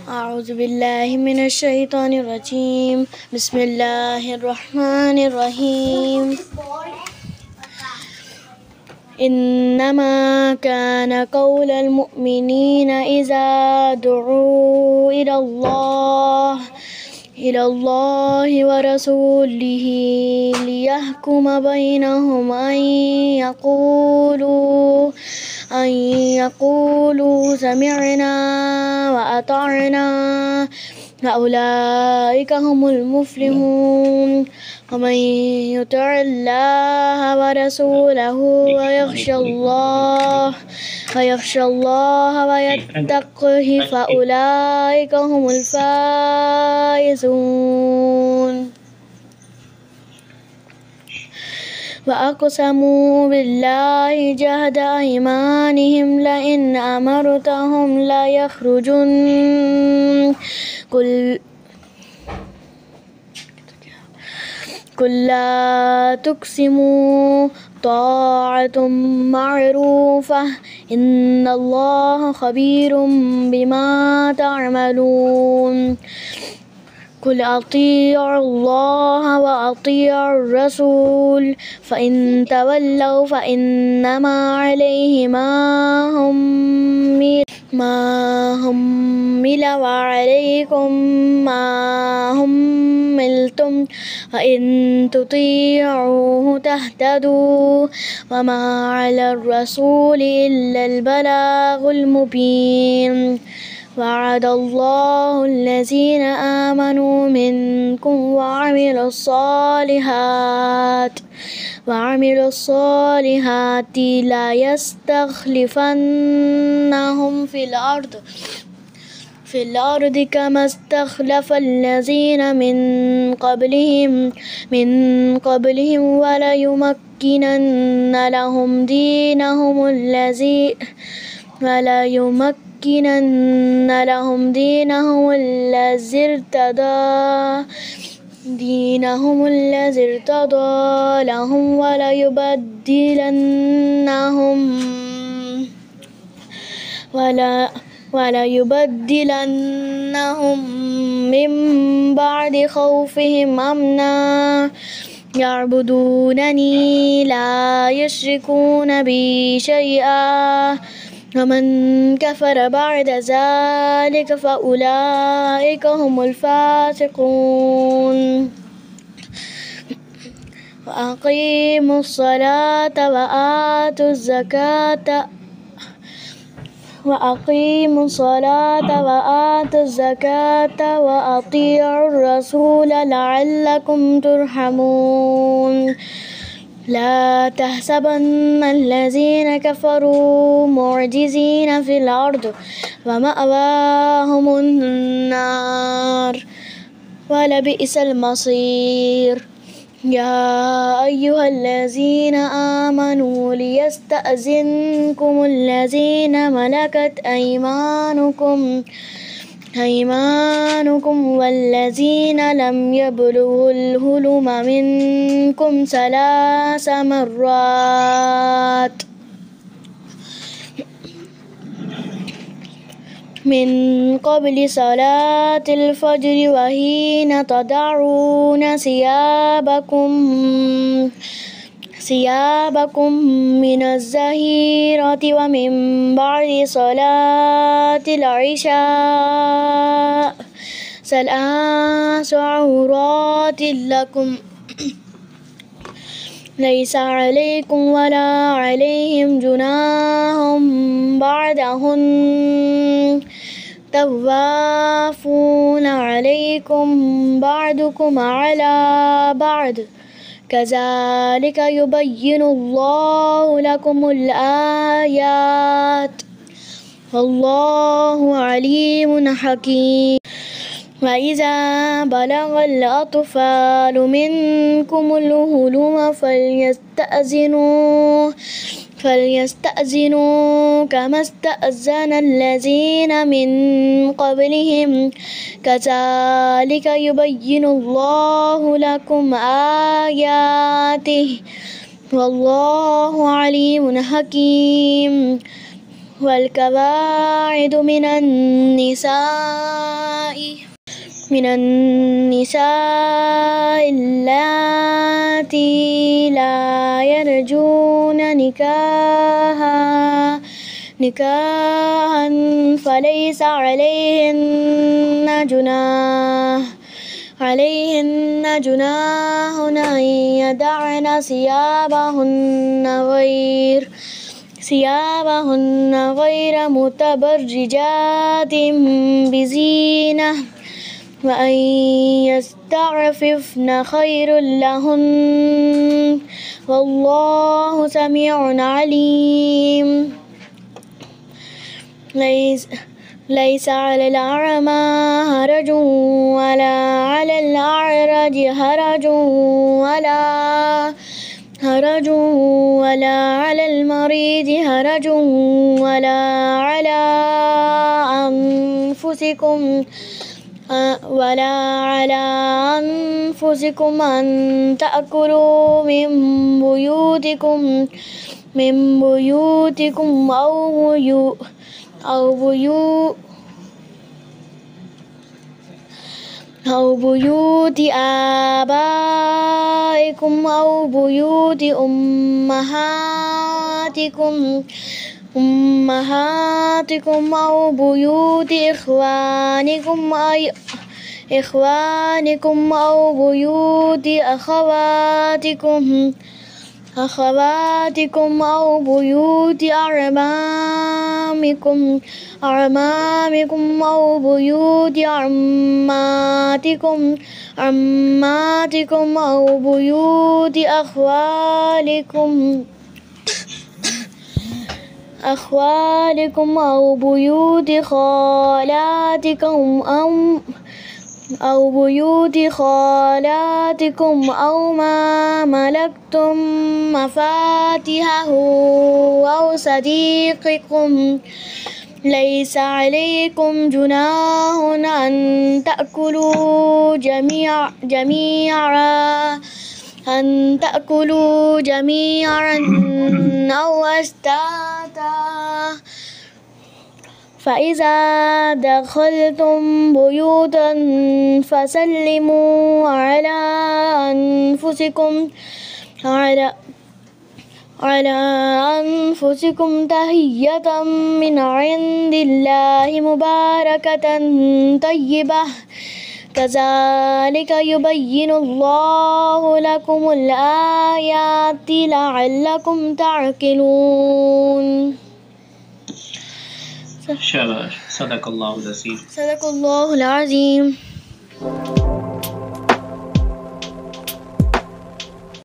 أعوذ بالله من الشيطان الرجيم. بسم الله الرحمن الرحيم. إنما كان قول المؤمنين إذا دعوا إلى الله ورسوله ليحكم بينهم أن يقولوا سمعنا وأطعنا فأولئك هم المفلحون. ومن يطع الله ورسوله ويخشى الله ويتقه فأولئك هم الفائزون. وأقسموا بالله جهد أيمانهم لئن أمرتهم ليخرجن قل لا تقسموا طاعة معروفة إن الله خبير بما تعملون. قل أطيعوا الله وأطيعوا الرسول فإن تولوا فإنما عليه ما حمل وعليكم ما حملتم وإن تطيعوه تهتدوا وما على الرسول إلا البلاغ المبين. وعد الله الذين آمنوا منكم وعملوا الصالحات لا يستخلفنهم في الأرض كما استخلف الذين من قبلهم وليمكنن لهم دينهم الذي ارتضى لهم وليبدلنهم من بعد خوفهم أمنا يعبدونني لا يشركون بي شيئا ومن كفر بعد ذلك فأولئك هم الفاسقون. وأقيموا الصلاة وآتوا الزكاة وأطيعوا الرسول لعلكم ترحمون. لا تحسبن الذين كفروا معجزين في الأرض ومأواهم النار ولبئس المصير. يا أيها الذين آمنوا ليستأذنكم الذين ملكت أيمانكم والذين لم يبلغوا الحلم منكم 3 مرات من قبل صلاة الفجر وحين تضعون ثيابكم من الظهيرة ومن بعد صلاة العشاء 3 عورات لكم ليس عليكم ولا عليهم جناح بعدهن طوافون عليكم بعضكم على بعض كذلك يبين الله لكم الآيات والله عليم حكيم. وإذا بلغ الأطفال منكم الحلم فليستأذنوا كما استأذن الذين من قبلهم كذلك يبين الله لكم آياته والله عليم حكيم. والقواعد من النساء اللاتي لا يرجون نكاحا فليس عليهن جناح أن يضعن ثيابهن غير متبرجات بزينة وأن يستعففن خير لهن والله سميع عليم. ليس على الأعمى حرج ولا على الأعرج ولا على المريض حرج ولا على أنفسكم أن تأكلوا من بيوتكم أو بيوت آبائكم أو بيوت أمهاتكم أو بيوت إخوانكم أو بيوت أخواتكم أو بيوت أعمامكم أو بيوت عماتكم أو بيوت أخوالكم أو بيوت خالاتكم أو ما ملكتم مفاتحه أو صديقكم. ليس عليكم جناح أن تأكلوا جميعا أو أشتاتا فإذا دخلتم بيوتا فسلموا على أنفسكم تحية من عند الله مباركة طيبة كذلك يبين الله لكم الآيات لعلكم تعقلون. شاباش. صدق الله العظيم. صدق الله العظيم.